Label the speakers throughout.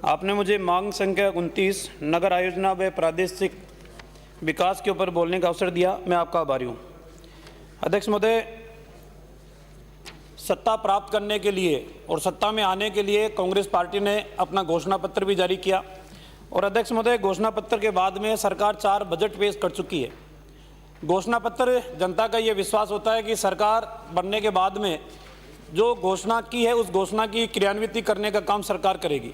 Speaker 1: आपने मुझे मांग संख्या 29 नगर आयोजना व प्रादेशिक विकास के ऊपर बोलने का अवसर दिया। मैं आपका आभारी हूँ। अध्यक्ष महोदय, सत्ता प्राप्त करने के लिए और सत्ता में आने के लिए कांग्रेस पार्टी ने अपना घोषणा पत्र भी जारी किया और अध्यक्ष महोदय, घोषणा पत्र के बाद में सरकार 4 बजट पेश कर चुकी है। घोषणा पत्र जनता का ये विश्वास होता है कि सरकार बनने के बाद में जो घोषणा की है उस घोषणा की क्रियान्विति करने का काम सरकार करेगी।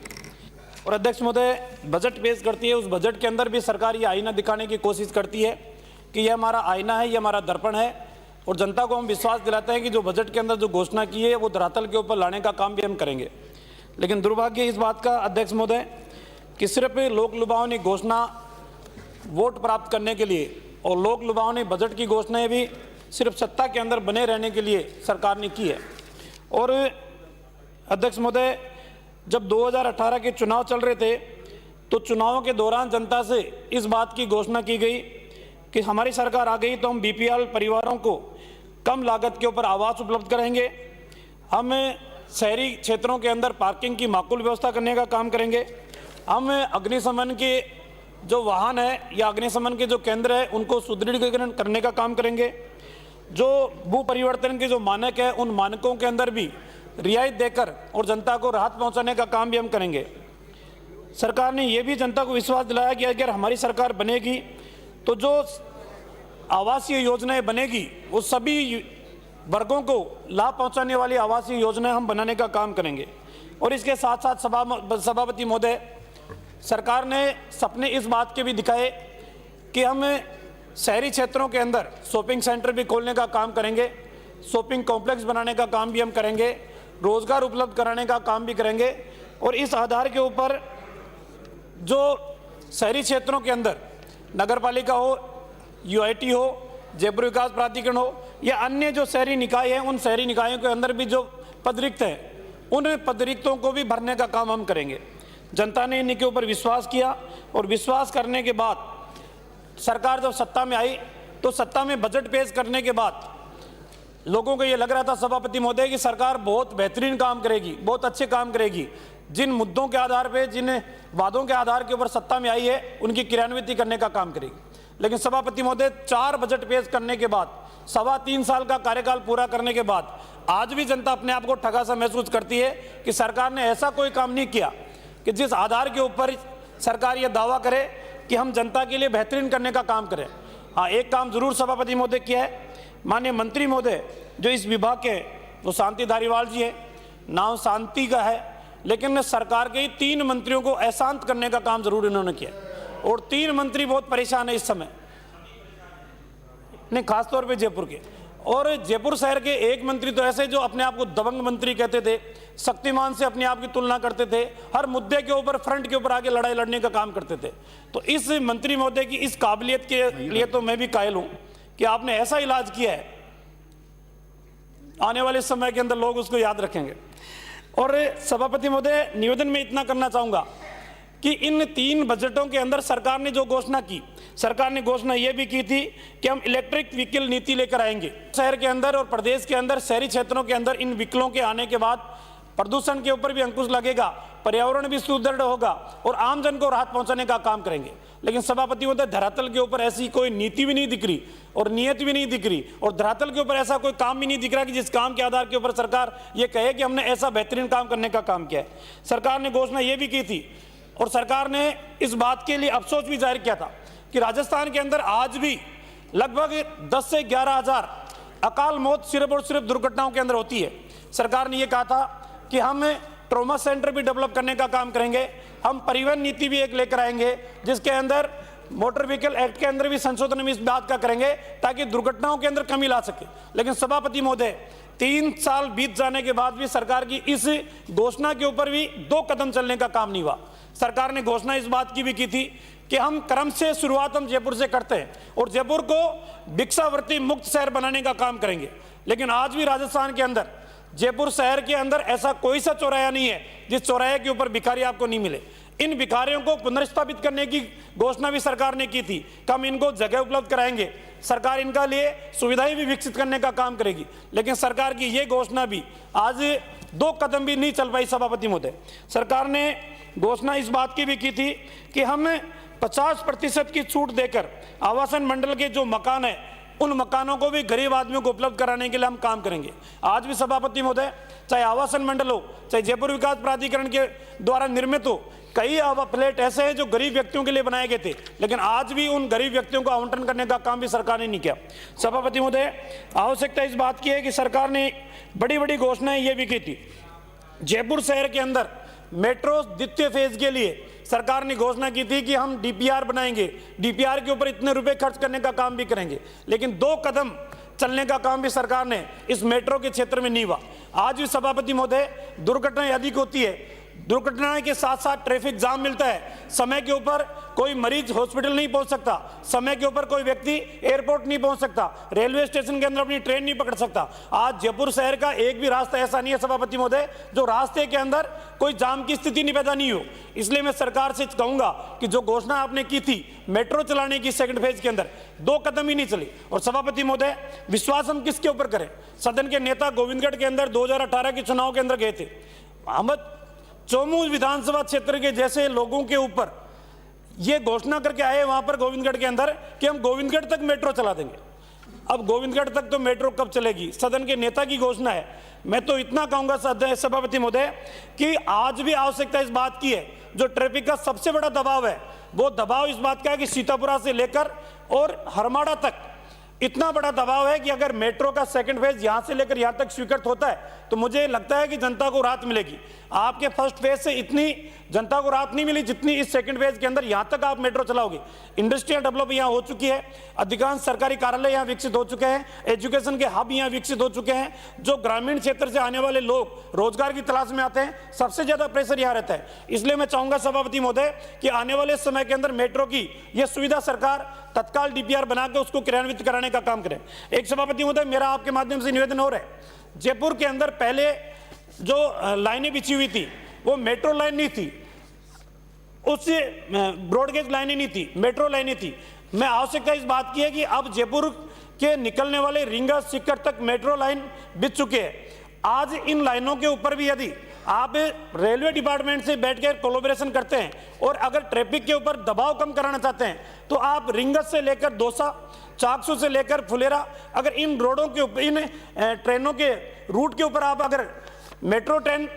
Speaker 1: और अध्यक्ष महोदय, बजट पेश करती है, उस बजट के अंदर भी सरकार ये आईना दिखाने की कोशिश करती है कि यह हमारा आईना है, यह हमारा दर्पण है और जनता को हम विश्वास दिलाते हैं कि जो बजट के अंदर जो घोषणा की है वो धरातल के ऊपर लाने का काम भी हम करेंगे। लेकिन दुर्भाग्य इस बात का अध्यक्ष महोदय कि सिर्फ लोक लुभावनी घोषणा वोट प्राप्त करने के लिए और लोक लुभावनी बजट की घोषणाएं भी सिर्फ सत्ता के अंदर बने रहने के लिए सरकार ने की है। और अध्यक्ष महोदय, जब 2018 के चुनाव चल रहे थे तो चुनावों के दौरान जनता से इस बात की घोषणा की गई कि हमारी सरकार आ गई तो हम बीपीएल परिवारों को कम लागत के ऊपर आवास उपलब्ध कराएंगे, हम शहरी क्षेत्रों के अंदर पार्किंग की माकूल व्यवस्था करने का काम करेंगे, हम अग्निशमन के जो वाहन है या अग्निशमन के जो केंद्र है उनको सुदृढ़ीकरण करने का काम करेंगे, जो भू परिवर्तन के जो मानक है उन मानकों के अंदर भी रियायत देकर और जनता को राहत पहुंचाने का काम भी हम करेंगे। सरकार ने यह भी जनता को विश्वास दिलाया कि अगर हमारी सरकार बनेगी तो जो आवासीय योजनाएं बनेगी वो सभी वर्गों को लाभ पहुंचाने वाली आवासीय योजनाएं हम बनाने का काम करेंगे। और इसके साथ साथ सभापति महोदय, सरकार ने सपने इस बात के भी दिखाए कि हम शहरी क्षेत्रों के अंदर शॉपिंग सेंटर भी खोलने का काम करेंगे, शॉपिंग कॉम्प्लेक्स बनाने का काम भी हम करेंगे, रोजगार उपलब्ध कराने का काम भी करेंगे। और इस आधार के ऊपर जो शहरी क्षेत्रों के अंदर नगरपालिका हो, यूआईटी हो, जयपुर विकास प्राधिकरण हो या अन्य जो शहरी निकाय हैं, उन शहरी निकायों के अंदर भी जो पद रिक्त हैं उन पद रिक्तों को भी भरने का काम हम करेंगे। जनता ने इनके ऊपर विश्वास किया और विश्वास करने के बाद सरकार जब सत्ता में आई तो सत्ता में बजट पेश करने के बाद लोगों को ये लग रहा था सभापति महोदय कि सरकार बहुत बेहतरीन काम करेगी, बहुत अच्छे काम करेगी, जिन मुद्दों के आधार पे, जिन वादों के आधार के ऊपर सत्ता में आई है उनकी क्रियान्विति करने का काम करेगी। लेकिन सभापति महोदय, 4 बजट पेश करने के बाद, 3.25 साल का कार्यकाल पूरा करने के बाद आज भी जनता अपने आप को ठगा सा महसूस करती है कि सरकार ने ऐसा कोई काम नहीं किया कि जिस आधार के ऊपर सरकार ये दावा करे कि हम जनता के लिए बेहतरीन करने का काम करें। हाँ, एक काम जरूर सभापति महोदय किया है। माननीय मंत्री महोदय जो इस विभाग के वो शांति धारीवाल जी है, नाम शांति का है, लेकिन सरकार के 3 मंत्रियों को अशांत करने का काम जरूर इन्होंने किया और 3 मंत्री बहुत परेशान है इस समय, नहीं खासतौर पे जयपुर के। और जयपुर शहर के एक मंत्री तो ऐसे जो अपने आप को दबंग मंत्री कहते थे, शक्तिमान से अपने आप की तुलना करते थे, हर मुद्दे के ऊपर फ्रंट के ऊपर आगे लड़ाई लड़ने का काम करते थे। तो इस मंत्री महोदय की इस काबिलियत के लिए तो मैं भी कायल हूं कि आपने ऐसा इलाज किया है, आने वाले समय के अंदर लोग उसको याद रखेंगे। और सभापति महोदय, निवेदन में इतना करना चाहूंगा कि इन 3 बजटों के अंदर सरकार ने जो घोषणा की, सरकार ने घोषणा ये भी की थी कि हम इलेक्ट्रिक व्हीकल नीति लेकर आएंगे शहर के अंदर और प्रदेश के अंदर शहरी क्षेत्रों के अंदर। इन व्हीकलों के आने के बाद प्रदूषण के ऊपर भी अंकुश लगेगा, पर्यावरण भी सुदृढ़ होगा और आमजन को राहत पहुंचाने का काम करेंगे। लेकिन सभापति महोदय, धरातल के ऊपर ऐसी कोई नीति भी नहीं दिख रही और नियत भी नहीं दिख रही और धरातल के ऊपर ऐसा कोई काम भी नहीं दिख रहा कि जिस काम के आधार के ऊपर सरकार ये कहे कि हमने ऐसा बेहतरीन काम करने का काम किया है। सरकार ने घोषणा ये भी की थी और सरकार ने इस बात के लिए अफसोस भी जाहिर किया था कि राजस्थान के अंदर आज भी लगभग 10 से 11 हजार अकाल मौत सिर्फ और सिर्फ दुर्घटनाओं के अंदर होती है। सरकार ने यह कहा था कि हम ट्रॉमा सेंटर भी डेवलप करने का काम करेंगे, हम परिवहन नीति भी एक लेकर आएंगे जिसके अंदर मोटर व्हीकल एक्ट के अंदर भी संशोधन इस बात का करेंगे ताकि दुर्घटनाओं के अंदर कमी ला सके। लेकिन सभापति महोदय, 3 साल बीत जाने के बाद भी सरकार की इस घोषणा के ऊपर भी 2 कदम चलने का काम नहीं हुआ। सरकार ने घोषणा इस बात की भी की थी कि हम क्रम से शुरुआत हम जयपुर से करते हैं और जयपुर को भिक्षावृत्ति मुक्त शहर बनाने का काम करेंगे। लेकिन आज भी राजस्थान के अंदर, जयपुर शहर के अंदर ऐसा कोई सा चौराया नहीं है जिस चौराहे के ऊपर भिखारी आपको नहीं मिले। इन भिखारियों को पुनर्स्थापित करने की घोषणा भी सरकार ने की थी कि हम इनको जगह उपलब्ध कराएंगे, सरकार इनका लिए सुविधाएं भी विकसित करने का काम करेगी। लेकिन सरकार की ये घोषणा भी आज 2 कदम भी नहीं चल पाई सभापति महोदय। सरकार ने घोषणा इस बात की भी की थी कि हम 50% की छूट देकर आवासन मंडल के जो मकान है उन मकानों को भी गरीब आदमियों को उपलब्ध कराने के लिए हम काम करेंगे। आज भी सभापति महोदय, चाहे आवासन मंडल हो, चाहे जयपुर विकास प्राधिकरण के द्वारा निर्मित हो, कई फ्लैट ऐसे हैं जो गरीब व्यक्तियों के लिए बनाए गए थे, लेकिन आज भी उन गरीब व्यक्तियों को आवंटन करने का काम भी सरकार ने नहीं किया। सभापति महोदय, आवश्यकता इस बात की है कि सरकार ने बड़ी बड़ी घोषणाएं ये भी की थी। जयपुर शहर के अंदर मेट्रो द्वितीय फेज के लिए सरकार ने घोषणा की थी कि हम डीपीआर बनाएंगे, डीपीआर के ऊपर इतने रुपए खर्च करने का काम भी करेंगे, लेकिन 2 कदम चलने का काम भी सरकार ने इस मेट्रो के क्षेत्र में नहीं हुआ। आज भी सभापति महोदय, दुर्घटनाएं अधिक होती है, दुर्घटनाएं के साथ साथ ट्रैफिक जाम मिलता है, समय के ऊपर कोई मरीज हॉस्पिटल नहीं पहुंच सकता, समय के ऊपर कोई व्यक्ति एयरपोर्ट नहीं पहुंच सकता, रेलवे स्टेशन के अंदर अपनी ट्रेन नहीं पकड़ सकता। आज जयपुर शहर का एक भी रास्ता ऐसा नहीं है सभापति महोदय जो रास्ते के अंदर कोई जाम की स्थिति नहीं पैदा नहीं हो। इसलिए मैं सरकार से कहूंगा कि जो घोषणा आपने की थी मेट्रो चलाने की सेकंड फेज के अंदर, 2 कदम ही नहीं चली। और सभापति महोदय, विश्वास हम किसके ऊपर करें? सदन के नेता गोविंदगढ़ के अंदर 2018 के चुनाव के अंदर गए थे, हम चौमू विधानसभा क्षेत्र के जैसे लोगों के ऊपर ये घोषणा करके आए वहां पर गोविंदगढ़ के अंदर कि हम गोविंदगढ़ तक मेट्रो चला देंगे। अब गोविंदगढ़ तक तो मेट्रो कब चलेगी? सदन के नेता की घोषणा है। मैं तो इतना कहूंगा सभापति महोदय कि आज भी आवश्यकता इस बात की है, जो ट्रैफिक का सबसे बड़ा दबाव है वो दबाव इस बात का है कि सीतापुरा से लेकर और हरमाड़ा तक इतना बड़ा दबाव है कि अगर मेट्रो का सेकंड फेज यहां से लेकर यहां तक स्वीकृत होता है तो मुझे लगता है कि जनता को राहत मिलेगी। आपके फर्स्ट फेज से इतनी जनता को राहत नहीं मिली जितनी इस सेकंड फेज के अंदर यहां तक आप मेट्रो चलाओगे। इंडस्ट्रियल डेवलप यहां हो चुकी है, अधिकांश सरकारी कार्यालय यहां विकसित हो चुके हैं, एजुकेशन के हब यहां विकसित हो चुके हैं। जो ग्रामीण क्षेत्र से आने वाले लोग रोजगार की तलाश में आते हैं, सबसे ज्यादा प्रेशर यहां रहता है। इसलिए मैं चाहूंगा सभापति महोदय कि आने वाले समय के अंदर मेट्रो की यह सुविधा सरकार तत्काल डीपीआर बनाकर उसको क्रियान्वित कराने का काम करें। एक सभापति महोदय, मेरा आपके माध्यम से निवेदन हो रहा है, जयपुर के अंदर पहले जो लाइनें बिछी हुई थी वो मेट्रो लाइन नहीं थी, उससे ब्रॉडगेज लाइनें नहीं थी, मेट्रो लाइनें थी। मैं आवश्यकता इस बात की है कि अब जयपुर के निकलने वाले रिंगा सीकर तक मेट्रो लाइन बिछ चुके हैं। आज इन लाइनों के ऊपर भी यदि आप रेलवे डिपार्टमेंट से बैठकर कोलैबोरेशन करते हैं और अगर ट्रैफिक के ऊपर दबाव कम कराना चाहते हैं तो आप रिंगत से लेकर दौसा, चाकसू से लेकर फुलेरा, अगर इन रोडों के ऊपर, इन ट्रेनों के रूट के ऊपर आप अगर मेट्रो ट्रेन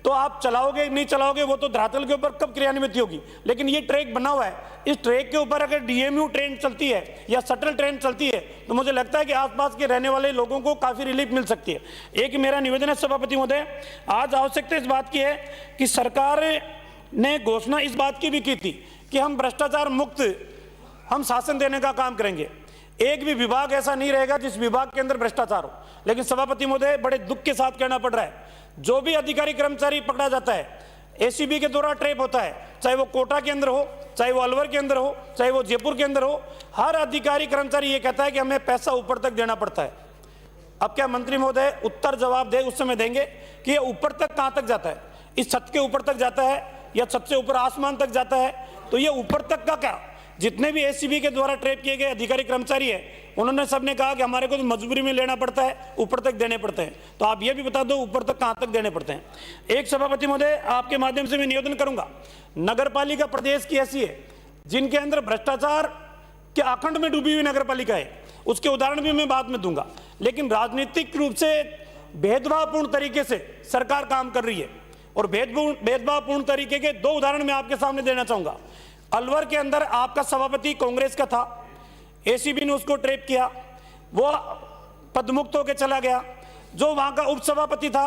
Speaker 1: तो आप चलाओगे नहीं चलाओगे वो तो धरातल के ऊपर कब क्रियान्वित होगी, लेकिन ये ट्रैक बना हुआ है, इस ट्रैक के ऊपर अगर डीएमयू ट्रेन चलती है या शटल ट्रेन चलती है तो मुझे लगता है कि आसपास के रहने वाले लोगों को काफी रिलीफ मिल सकती है। एक मेरा निवेदन है सभापति महोदय, आज आवश्यकता इस बात की है कि सरकार ने घोषणा इस बात की भी की थी कि हम भ्रष्टाचार मुक्त हम शासन देने का काम करेंगे। एक भी विभाग ऐसा नहीं रहेगा जिस विभाग के अंदर भ्रष्टाचार हो। लेकिन सभापति महोदय, बड़े दुख के साथ कहना पड़ रहा है, जो भी अधिकारी कर्मचारी पकड़ा जाता है एसीबी के द्वारा ट्रैप होता है, चाहे वो कोटा के अंदर हो, चाहे वो अलवर के अंदर हो, चाहे वो जयपुर के अंदर हो, हर अधिकारी कर्मचारी ये कहता है कि हमें पैसा ऊपर तक देना पड़ता है। अब क्या मंत्री महोदय उत्तर जवाब दे उस समय देंगे कि ये ऊपर तक कहां तक जाता है? इस छत के ऊपर तक जाता है या छत से ऊपर आसमान तक जाता है? तो ये ऊपर तक का क्या, जितने भी एसीबी के द्वारा ट्रैप किए गए अधिकारी कर्मचारी है उन्होंने सबने कहा कि हमारे को तो मजबूरी में लेना पड़ता है, ऊपर तक देने पड़ते हैं। तो आप ये भी बता दो ऊपर तक कहां तक देने पड़ते हैं। एक सभापति महोदय, आपके माध्यम से मैं निवेदन करूंगा, नगर पालिका प्रदेश की ऐसी है जिनके अंदर भ्रष्टाचार के अखंड में डूबी हुई नगर पालिका है, उसके उदाहरण भी मैं बाद में दूंगा, लेकिन राजनीतिक रूप से भेदभावपूर्ण तरीके से सरकार काम कर रही है। और भेदभावपूर्ण तरीके के 2 उदाहरण मैं आपके सामने देना चाहूंगा। अलवर के अंदर आपका सभापति कांग्रेस का था, एसीबी ने उसको ट्रैप किया, वो पदमुक्त होकर चला गया। जो वहां का उपसभापति था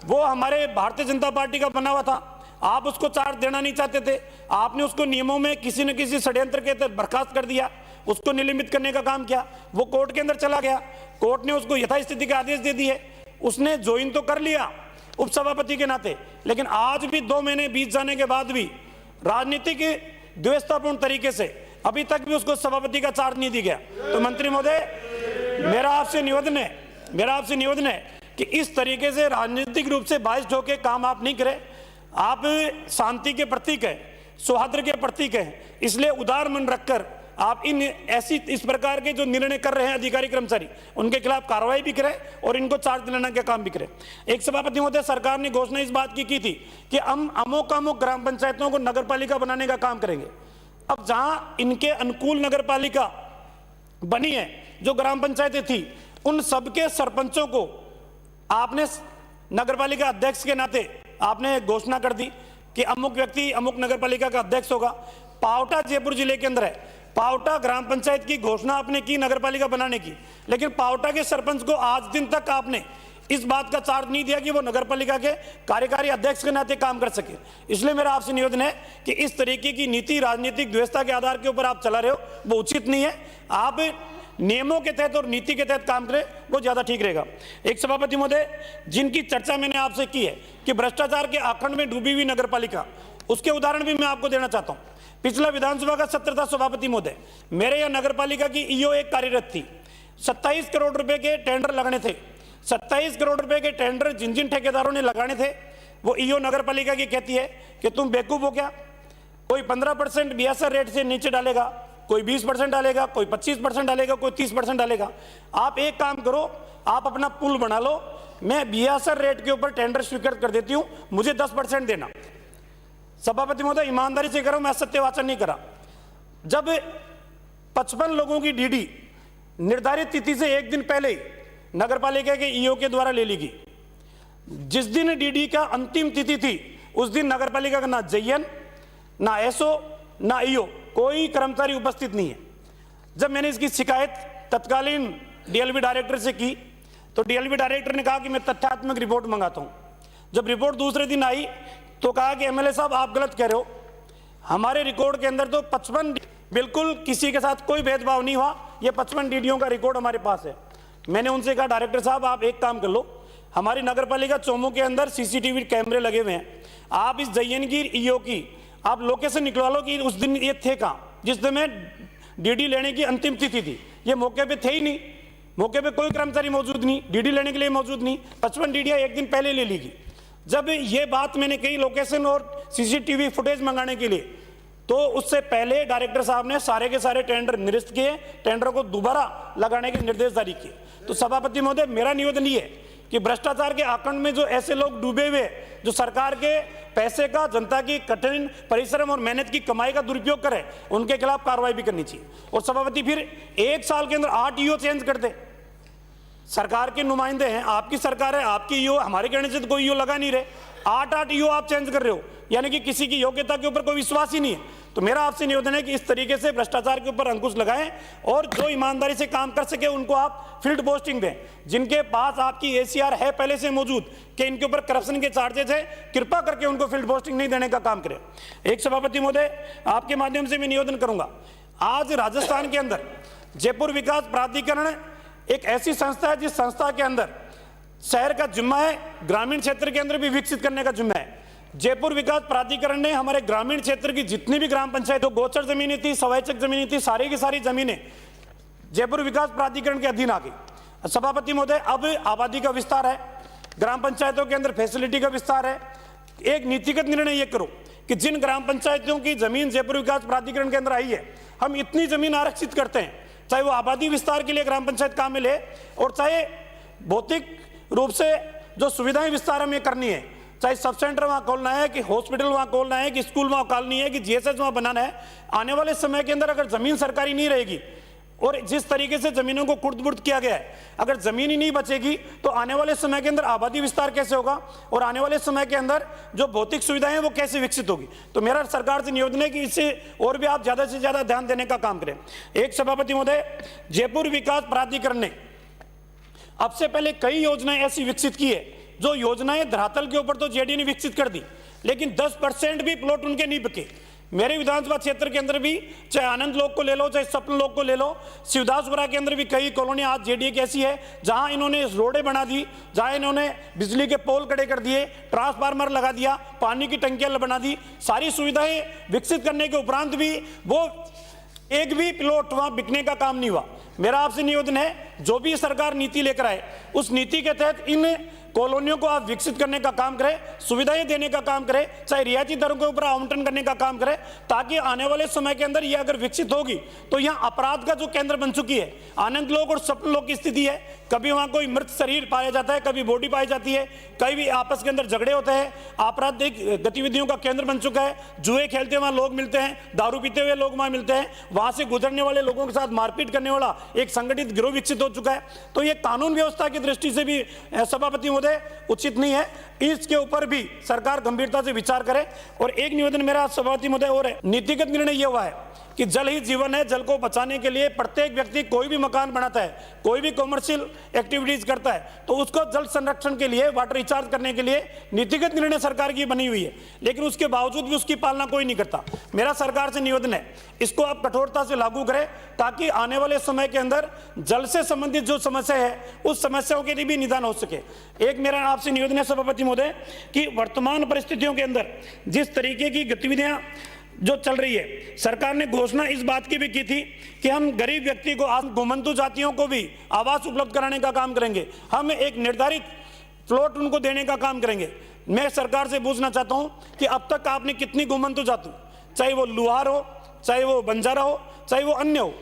Speaker 1: वो हमारे भारतीय जनता पार्टी का बना हुआ था, आप उसको चार्ज देना नहीं चाहते थे, आपने उसको नियमों में किसी न किसी षड्यंत्र के तहत बर्खास्त कर दिया, उसको निलंबित करने का काम किया। वो कोर्ट के अंदर चला गया, कोर्ट ने उसको यथास्थिति के आदेश दे दिए, उसने ज्वाइन तो कर लिया उपसभापति के नाते, लेकिन आज भी 2 महीने बीत जाने के बाद भी राजनीतिक द्वेषतापूर्ण तरीके से अभी तक भी उसको सभापति का चार्ज नहीं दिया गया। तो मंत्री महोदय, मेरा आपसे निवेदन है कि इस तरीके से राजनीतिक रूप से बाइस्ड होकर काम आप नहीं करें। आप शांति के प्रतीक है, सौहार्द के प्रतीक है, इसलिए उदार मन रखकर आप इस प्रकार के जो निर्णय कर रहे हैं अधिकारी कर्मचारी, उनके खिलाफ कार्रवाई भी करें और इनको चार्ज दिलाने का काम भी करें। एक सभापति महोदय, सरकार ने घोषणा इस बात की थी कि हम अमुक ग्राम पंचायतों को नगरपालिका बनाने का काम करेंगे। अब जहां इनके अनुकूल नगरपालिका बनी है, जो ग्राम पंचायतें थी, उन सबके सरपंचों को आपने नगरपालिका अध्यक्ष के नाते आपने घोषणा कर दी कि अमुक व्यक्ति अमुक नगरपालिका का अध्यक्ष होगा। पावटा जयपुर जिले के अंदर है, पावटा ग्राम पंचायत की घोषणा आपने की नगरपालिका बनाने की, लेकिन पावटा के सरपंच को आज दिन तक आपने इस बात का चार्ज नहीं दिया कि वो नगरपालिका के कार्यकारी अध्यक्ष के नाते काम कर सके। इसलिए मेरा आपसे निवेदन है कि इस तरीके की नीति राजनीतिक द्वेषता के आधार के ऊपर आप चला रहे हो, वो उचित नहीं है। आप नियमों के तहत और नीति के तहत काम करें, वो ज्यादा ठीक रहेगा। एक सभापति महोदय, जिनकी चर्चा मैंने आपसे की है कि भ्रष्टाचार के आखंड में डूबी हुई नगरपालिका, उसके उदाहरण भी मैं आपको देना चाहता हूं। पिछला विधानसभा का सत्र था सभापति महोदय, मेरे यहाँ नगरपालिका की ईओ एक कार्यरत थी। 27 करोड़ रुपए के टेंडर लगाने थे। 27 करोड़ रुपए के टेंडर जिन जिन ठेकेदारों ने लगाने थे, वो ईओ नगरपालिका की कहती है कि तुम बेवकूफ हो क्या, कोई 15% बीएसआर रेट से नीचे डालेगा, कोई 20% डालेगा, कोई 25% डालेगा, कोई 30% डालेगा। आप एक काम करो, आप अपना पुल बना लो, मैं बीएसआर रेट के ऊपर टेंडर स्वीकृत कर देती हूं, मुझे 10% देना। सभापति महोदय, ईमानदारी से करो, मैं सत्यवाचन नहीं करा। जब 55 लोगों की डीडी निर्धारित तिथि से एक दिन पहले ही नगरपालिका के ईओ के द्वारा ले ली गई, जिस दिन डीडी का अंतिम तिथि थी, उस दिन नगरपालिका का ना जयन, ना एसओ, ना ईओ, कोई कर्मचारी उपस्थित नहीं है। जब मैंने इसकी शिकायत तत्कालीन डीएलबी डायरेक्टर से की, तो डीएलबी डायरेक्टर ने कहा कि मैं तथ्यात्मक रिपोर्ट मंगाता हूं। जब रिपोर्ट दूसरे दिन आई तो कहा कि एमएलए साहब आप गलत कह रहे हो, हमारे रिकॉर्ड के अंदर तो 55 बिल्कुल किसी के साथ कोई भेदभाव नहीं हुआ, ये 55 डीडीओ का रिकॉर्ड हमारे पास है। मैंने उनसे कहा डायरेक्टर साहब आप एक काम कर लो, हमारी नगरपालिका चौमों के अंदर सीसीटीवी कैमरे लगे हुए हैं, आप इस जयनगीर ईओ की आप लोकेशन निकलवा लो कि उस दिन ये थे कहाँ, जिस दिन में डीडी लेने की अंतिम तिथि थी। ये मौके पे थे ही नहीं, मौके पे कोई कर्मचारी मौजूद नहीं, डीडी लेने के लिए मौजूद नहीं, 55 डीडियाँ एक दिन पहले ले ली गई। जब ये बात मैंने कही लोकेशन और सीसीटीवी फुटेज मंगाने के लिए, तो उससे पहले डायरेक्टर साहब ने सारे के सारे टेंडर निरस्त किए, टेंडर को दोबारा लगाने के निर्देश जारी किए। तो सभापति महोदय, मेरा निवेदन ये है कि भ्रष्टाचार के आकंड में जो ऐसे लोग डूबे हुए, जो सरकार के पैसे का, जनता की कठिन परिश्रम और मेहनत की कमाई का दुरुपयोग करे, उनके खिलाफ कार्रवाई भी करनी चाहिए। और सभापति, फिर एक साल के अंदर 8 ईओ चेंज कर दे। सरकार के नुमाइंदे हैं, आपकी सरकार है, आपकी ईओ, हमारे कहने से तो कोई ईओ लगा नहीं रहे, 8 ईओ आप चेंज कर रहे हो, यानी कि किसी की योग्यता के ऊपर कोई विश्वास ही नहीं है। तो मेरा आपसे निवेदन है कि इस तरीके से भ्रष्टाचार के ऊपर अंकुश लगाएं और जो ईमानदारी से काम कर सके उनको आप फील्ड पोस्टिंग दें। जिनके पास आपकी एसीआर है पहले से मौजूद कि इनके ऊपर करप्शन के चार्जेस है, कृपा करके उनको फील्ड पोस्टिंग नहीं देने का काम करें। एक सभापति महोदय, आपके माध्यम से मैं निवेदन करूंगा, आज राजस्थान के अंदर जयपुर विकास प्राधिकरण एक ऐसी संस्था है जिस संस्था के अंदर शहर का जिम्मा है, ग्रामीण क्षेत्र के अंदर भी विकसित करने का जिम्मा है। जयपुर विकास प्राधिकरण ने हमारे ग्रामीण क्षेत्र की जितनी भी ग्राम पंचायत, जो गोचर जमीनें थी, सवैचक जमीनें थी, सारी की सारी जमीनें जयपुर विकास प्राधिकरण के अधीन आ गई। सभापति महोदय, अब आबादी का विस्तार है, ग्राम पंचायतों के अंदर फैसिलिटी का विस्तार है। एक नीतिगत निर्णय ये करो कि जिन ग्राम पंचायतों की जमीन जयपुर विकास प्राधिकरण के अंदर आई है, हम इतनी जमीन आरक्षित करते हैं, चाहे वो आबादी विस्तार के लिए ग्राम पंचायत काम में ले, और चाहे भौतिक रूप से जो सुविधाएं विस्तार हमें करनी है, चाहे सब सेंटर वहां खोलना है, कि हॉस्पिटल वहां खोलना है, कि स्कूल वहां खोलनी है, कि जीएसएस वहां बनाना है। आने वाले समय के अंदर अगर जमीन सरकारी नहीं रहेगी और जिस तरीके से जमीनों को कुर्द-बुर्द किया गया है, अगर जमीन ही नहीं बचेगी तो आने वाले समय के अंदर आबादी विस्तार कैसे होगा और आने वाले समय के अंदर जो भौतिक सुविधाएं हैं वो कैसे विकसित होगी। तो मेरा सरकार से निवेदन है कि इससे और भी आप ज्यादा से ज्यादा ध्यान देने का काम करें। एक सभापति महोदय, जयपुर विकास प्राधिकरण ने अब से पहले कई योजनाएं ऐसी विकसित की है, जो योजनाएं धरातल के ऊपर तो जेडीए ने विकसित कर दी, लेकिन 10% भी प्लॉट उनके नहीं बिके। मेरे विधानसभा क्षेत्र के अंदर भी, चाहे आनंद लोक को ले लो, चाहे स्वप्न लोक को ले लो, शिवदासपुरा के अंदर भी कई कॉलोनी आज जेडीए की ऐसी है जहां इन्होंने रोडें बना दी, जहां इन्होंने बिजली के पोल खड़े कर दिए, ट्रांसफार्मर लगा दिया, पानी की टंकियां बना दी, सारी सुविधाएं विकसित करने के उपरांत भी वो एक भी प्लॉट वहां बिकने का काम नहीं हुआ। मेरा आपसे निवेदन है, जो भी सरकार नीति लेकर आए, उस नीति के तहत इन कॉलोनियों को आप विकसित करने का काम करें, सुविधाएं देने का काम करें, चाहे रियायती दरों के ऊपर आवंटन करने का काम करें, ताकि आने वाले समय के अंदर ये अगर विकसित होगी तो यहाँ अपराध का जो केंद्र बन चुकी है, आनंद लोक और स्वप्न लोक की स्थिति है, कभी वहां कोई मृत शरीर पाया जाता है, कभी बॉडी पाई जाती है, कई भी आपस के अंदर झगड़े होते हैं, आपराधिक गतिविधियों का केंद्र बन चुका है, जुए खेलते वहां लोग मिलते हैं, दारू पीते हुए लोग वहां मिलते हैं, वहां से गुजरने वाले लोगों के साथ मारपीट करने वाला एक संगठित गिरोह विकसित हो चुका है। तो ये कानून व्यवस्था की दृष्टि से भी सभापति महोदय उचित नहीं है, इसके ऊपर भी सरकार गंभीरता से विचार करे। और एक निवेदन मेरा सभापति महोदय और है, नीतिगत निर्णय यह हुआ है कि जल ही जीवन है, जल को बचाने के लिए प्रत्येक व्यक्ति कोई भी मकान बनाता है, कोई भी कॉमर्शियल एक्टिविटीज करता है, तो उसको जल संरक्षण के लिए, वाटर रिचार्ज करने के लिए नीतिगत निर्णय सरकार की बनी हुई है, लेकिन उसके बावजूद भी उसकी पालना कोई नहीं करता। मेरा सरकार से निवेदन है, इसको आप कठोरता से लागू करें, ताकि आने वाले समय के अंदर जल से संबंधित जो समस्या है उस समस्याओं के लिए भी निदान हो सके। एक मेरा आपसे निवेदन है सभापति महोदय कि वर्तमान परिस्थितियों के अंदर जिस तरीके की गतिविधियां जो चल रही है, सरकार ने घोषणा इस बात की भी की थी कि हम गरीब व्यक्ति को, आज घुमंतु जातियों को भी आवास उपलब्ध कराने का काम करेंगे, हम एक निर्धारित प्लॉट उनको देने का काम करेंगे। मैं सरकार से पूछना चाहता हूं कि अब तक आपने कितनी घुमंतु जाति, चाहे वो लुहार हो, चाहे वो बंजारा हो, चाहे वो अन्य हो,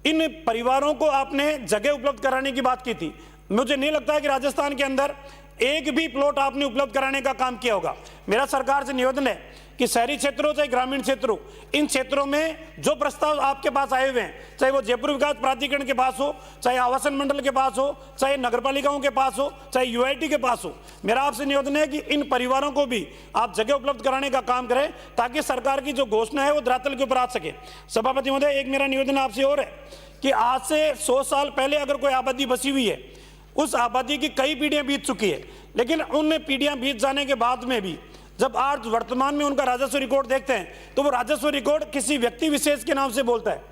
Speaker 1: इन परिवारों को आपने जगह उपलब्ध कराने की बात की थी। मुझे नहीं लगता है कि राजस्थान के अंदर एक भी प्लॉट आपने उपलब्ध कराने का काम किया होगा। मेरा सरकार से निवेदन है कि शहरी क्षेत्रों चाहे ग्रामीण क्षेत्रों, इन क्षेत्रों में जो प्रस्ताव आपके पास आए हुए हैं, चाहे वो जयपुर विकास प्राधिकरण के पास हो, चाहे आवासन मंडल के पास हो, चाहे नगरपालिकाओं के पास हो, चाहे यूआईटी के पास हो, मेरा आपसे निवेदन है कि इन परिवारों को भी आप जगह उपलब्ध कराने का काम करें, ताकि सरकार की जो घोषणा है वो धरातल के ऊपर आ सके। सभापति महोदय, एक मेरा निवेदन आपसे और है कि आज से 100 साल पहले अगर कोई आबादी बसी हुई है, उस आबादी की कई पीढ़ियां बीत चुकी है, लेकिन उन पीढ़ियां बीत जाने के बाद में भी जब आज वर्तमान में उनका राजस्व रिकॉर्ड देखते हैं, तो वो राजस्व रिकॉर्ड किसी व्यक्ति विशेष के नाम से बोलता है,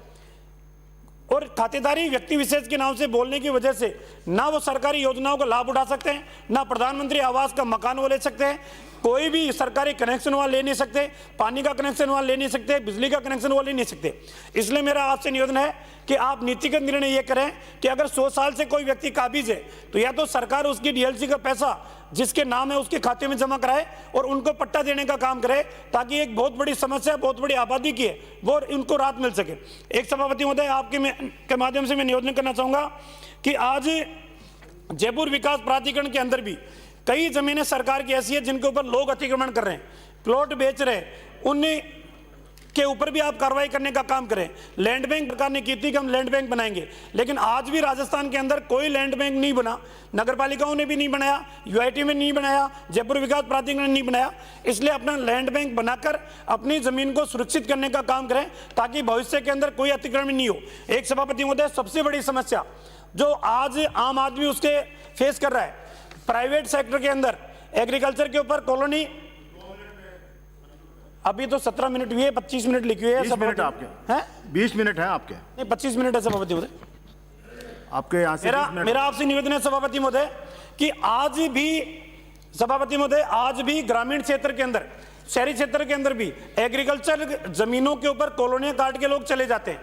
Speaker 1: और खातेदारी व्यक्ति विशेष के नाम से बोलने की वजह से ना वो सरकारी योजनाओं का लाभ उठा सकते हैं, ना प्रधानमंत्री आवास का मकान वो ले सकते हैं, कोई भी सरकारी कनेक्शन वहाँ ले नहीं सकते, पानी का कनेक्शन वहाँ ले नहीं सकते, बिजली का कनेक्शन वहाँ ले नहीं सकते। इसलिए मेरा आपसे निवेदन है कि आप नीतिगत निर्णय ये करें कि अगर 100 साल से कोई व्यक्ति काबिज है, तो या तो सरकार उसकी डीएलसी का पैसा जिसके नाम है उसके खाते में जमा कराए और उनको पट्टा देने का काम करे, ताकि एक बहुत बड़ी समस्या, बहुत बड़ी आबादी की है, वो उनको राहत मिल सके। एक सभापति महोदय, आपके माध्यम से मैं निवेदन करना चाहूँगा कि आज जयपुर विकास प्राधिकरण के अंदर भी कई जमीनें सरकार की ऐसी है जिनके ऊपर लोग अतिक्रमण कर रहे हैं, प्लॉट बेच रहे हैं, उन के ऊपर भी आप कार्रवाई करने का काम करें। लैंड बैंक सरकार ने की थी कि हम लैंड बैंक बनाएंगे, लेकिन आज भी राजस्थान के अंदर कोई लैंड बैंक नहीं बना, नगरपालिकाओं ने भी नहीं बनाया, यूआईटी में नहीं बनाया, जयपुर विकास प्राधिकरण ने नहीं बनाया। इसलिए अपना लैंड बैंक बनाकर अपनी जमीन को सुरक्षित करने का काम करें, ताकि भविष्य के अंदर कोई अतिक्रमण नहीं हो। एक सभापति महोदय, सबसे बड़ी समस्या जो आज आम आदमी उसके फेस कर रहा है, प्राइवेट सेक्टर के अंदर एग्रीकल्चर के ऊपर कॉलोनी, अभी तो 17 मिनट हुए, 25 मिनट लिखी हुई है।
Speaker 2: 20 मिनट आपके हैं, 20 मिनट है आपके,
Speaker 1: नहीं 25 मिनट है सभापति महोदय
Speaker 2: आपके यहाँ से।
Speaker 1: मेरा आपसे निवेदन है सभापति महोदय कि आज भी, सभापति महोदय, आज भी ग्रामीण क्षेत्र के अंदर, शहरी क्षेत्र के अंदर भी एग्रीकल्चर जमीनों के ऊपर कॉलोनियां काट के लोग चले जाते हैं।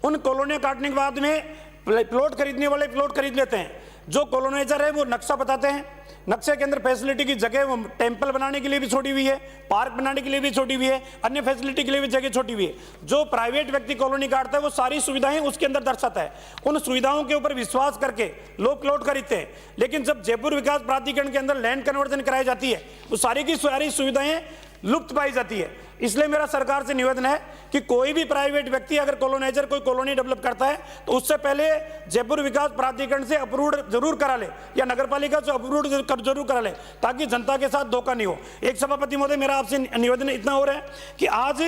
Speaker 1: उन कॉलोनियां काटने के बाद में प्लॉट खरीदने वाले प्लॉट खरीद लेते हैं। जो कॉलोनाइजर है वो नक्शा बताते हैं, नक्शे के अंदर फैसिलिटी की जगह वो टेंपल बनाने के लिए भी छोड़ी हुई है, पार्क बनाने के लिए भी छोड़ी हुई है, अन्य फैसिलिटी के लिए भी जगह छोटी हुई है। जो प्राइवेट व्यक्ति कॉलोनी काटता है वो सारी सुविधाएं उसके अंदर दर्शाता है। उन सुविधाओं के ऊपर विश्वास करके लोग प्लॉट खरीदते हैं, लेकिन जब जयपुर विकास प्राधिकरण के अंदर लैंड कन्वर्जन कराई जाती है तो सारी की सारी सुविधाएं लुप्त पाई जाती है। इसलिए मेरा सरकार से निवेदन है कि कोई भी प्राइवेट व्यक्ति अगर कॉलोनाइजर कोई कॉलोनी डेवलप करता है तो उससे पहले जयपुर विकास प्राधिकरण से अप्रूव्ड जरूर करा ले, या नगरपालिका से अप्रूव्ड जरूर करा ले, ताकि जनता के साथ धोखा नहीं हो। एक सभापति महोदय, मेरा आपसे निवेदन इतना हो रहा है कि आज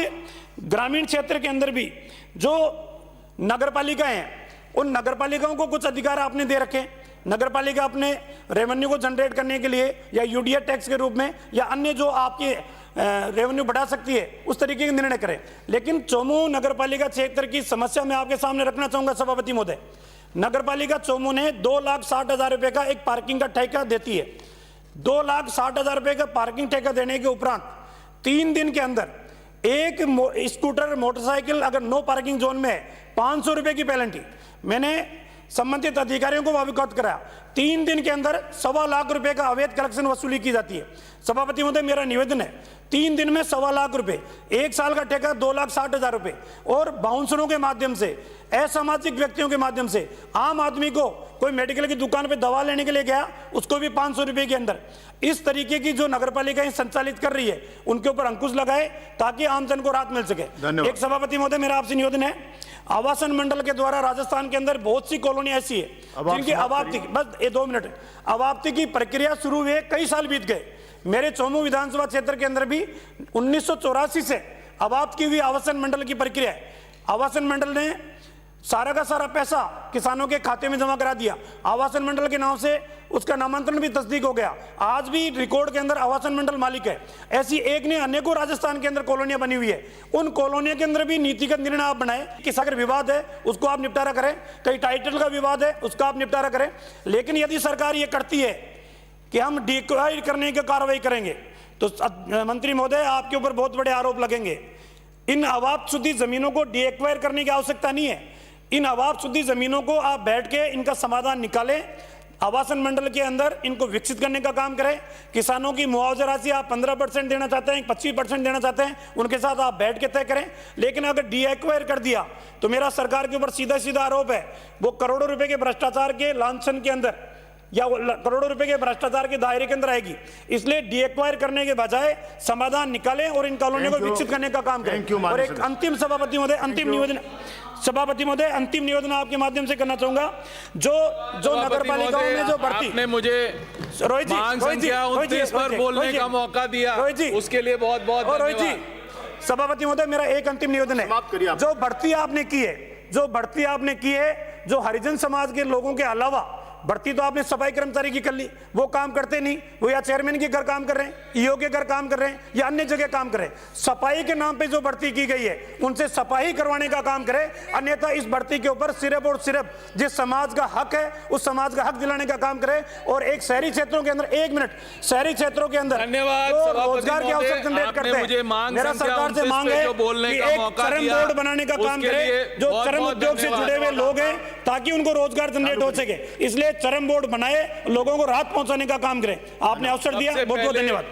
Speaker 1: ग्रामीण क्षेत्र के अंदर भी जो नगरपालिकाएं हैं, उन नगरपालिकाओं को कुछ अधिकार आपने दे रखे। नगरपालिका अपने रेवेन्यू को जनरेट करने के लिए या यूडीए टैक्स के रूप में या अन्य जो आपके रेवेन्यू बढ़ा सकती है उस तरीके के निर्णय करें। लेकिन चोमू नगरपालिका क्षेत्र की समस्या मैं आपके सामने रखना चाहूंगा सभापति महोदय। नगरपालिका चोमू ने 2,60,000 रुपए का एक पार्किंग का ठेका देती है। 2,60,000 रुपए का पार्किंग ठेका देने के उपरांत 3 दिन के अंदर एक स्कूटर मोटरसाइकिल अगर नो पार्किंग जोन में है 500 रुपए की पेनल्टी। मैंने संबंधित अधिकारियों को अवगत कराया। 3 दिन के अंदर 1.25 लाख रुपए का अवैध कलेक्शन वसूली की जाती है। सभापति महोदय, मेरा निवेदन है, 3 दिन में 1.25 लाख रुपए, 1 साल का ठेका 2,60,000 रुपए, और बाउंसरों के माध्यम से, असामाजिक व्यक्तियों के माध्यम से आम आदमी को, कोई मेडिकल की दुकान पे दवा लेने के लिए गया, उसको भी 500 रुपए के अंदर, इस तरीके की जो नगरपालिकाएं संचालित कर रही है उनके ऊपर अंकुश लगाए ताकि आमजन को राहत मिल सके। एक सभापति महोदय, मेरा आपसे निवेदन है, आवासन मंडल के द्वारा राजस्थान के अंदर बहुत सी कॉलोनी ऐसी है जिनकी अवाप्ति, बस ये 2 मिनट, अवाप्ति की प्रक्रिया शुरू हुए कई साल बीत गए। मेरे चौमू विधानसभा क्षेत्र के अंदर भी 1984 से अवाप्त की हुई आवासन मंडल की प्रक्रिया है। आवासन मंडल ने सारा का सारा पैसा किसानों के खाते में जमा करा दिया, आवासन मंडल के नाम से उसका नामांतरण भी तस्दीक हो गया, आज भी रिकॉर्ड के अंदर आवासन मंडल मालिक है। ऐसी एक ने अनेकों राजस्थान के अंदर कॉलोनियां बनी हुई है, उन कॉलोनियों के अंदर भी नीतिगत निर्णय आप बनाए कि अगर विवाद है उसको आप निपटारा करें, कहीं टाइटल का विवाद है उसका आप निपटारा करें। लेकिन यदि सरकार ये करती है कि हम डिक्वायर करने की कार्रवाई करेंगे तो मंत्री महोदय आपके ऊपर बहुत बड़े आरोप लगेंगे। इन अवाप्त शुद्धि जमीनों को डिक्वायर करने की आवश्यकता नहीं है, इन अवाप्त शुद्धि जमीनों को आप बैठ के इनका समाधान निकालें, आवासन मंडल के अंदर इनको विकसित करने का काम करें। किसानों की मुआवजा राशि आप 15% देना चाहते हैं, 25% देना चाहते हैं, उनके साथ आप बैठ के तय करें। लेकिन अगर डीएक्वायर कर दिया तो मेरा सरकार के ऊपर सीधा सीधा आरोप है वो करोड़ों रुपए के भ्रष्टाचार के लांछन के अंदर या करोड़ों रुपए के भ्रष्टाचार के दायरे के अंदर आएगी। इसलिए डीएक्वायर करने के बजाय समाधान निकालें और इन कॉलोनियों को विकसित करने का काम करें। और एक अंतिम सभापति महोदय, अंतिम निवेदन, सभापति महोदय, अंतिम निवेदन आपके माध्यम से करना चाहूंगा, जो नगर पालिकाओं में जो बढ़ती,
Speaker 3: आपने मुझे
Speaker 1: रोहित जी
Speaker 3: पर बोलने का मौका दिया, उसके लिए बहुत बहुत
Speaker 1: रोहित जी, सभापति महोदय, मेरा एक अंतिम निवेदन है, जो बढ़ती आपने की है, जो हरिजन समाज के लोगों के अलावा भर्ती तो आपने सफाई कर्मचारी की कर ली, वो काम करते नहीं, वो या चेयरमैन के घर काम कर रहे हैं, ईओ के घर काम कर रहे हैं, या अन्य जगह काम कर रहे हैं। सफाई के नाम पे जो भर्ती की गई है उनसे सफाई करवाने का काम करें, अन्यथा इस भर्ती के ऊपर सिर्फ और सिर्फ जिस समाज का हक है उस समाज का हक दिलाने का काम करें। और एक शहरी क्षेत्रों के अंदर, 1 मिनट, शहरी क्षेत्रों के अंदर रोजगार के अवसर जनरेट करते हैं, मेरा सरकार से मांग है कि एक चरम बोर्ड बनाने का काम करें जो चरम उद्योग से जुड़े हुए लोग हैं ताकि उनको रोजगार जनरेट हो सके। इसलिए चरम बोर्ड बनाए, लोगों को राहत पहुंचाने का काम करें। आपने अवसर दिया, बहुत बहुत धन्यवाद।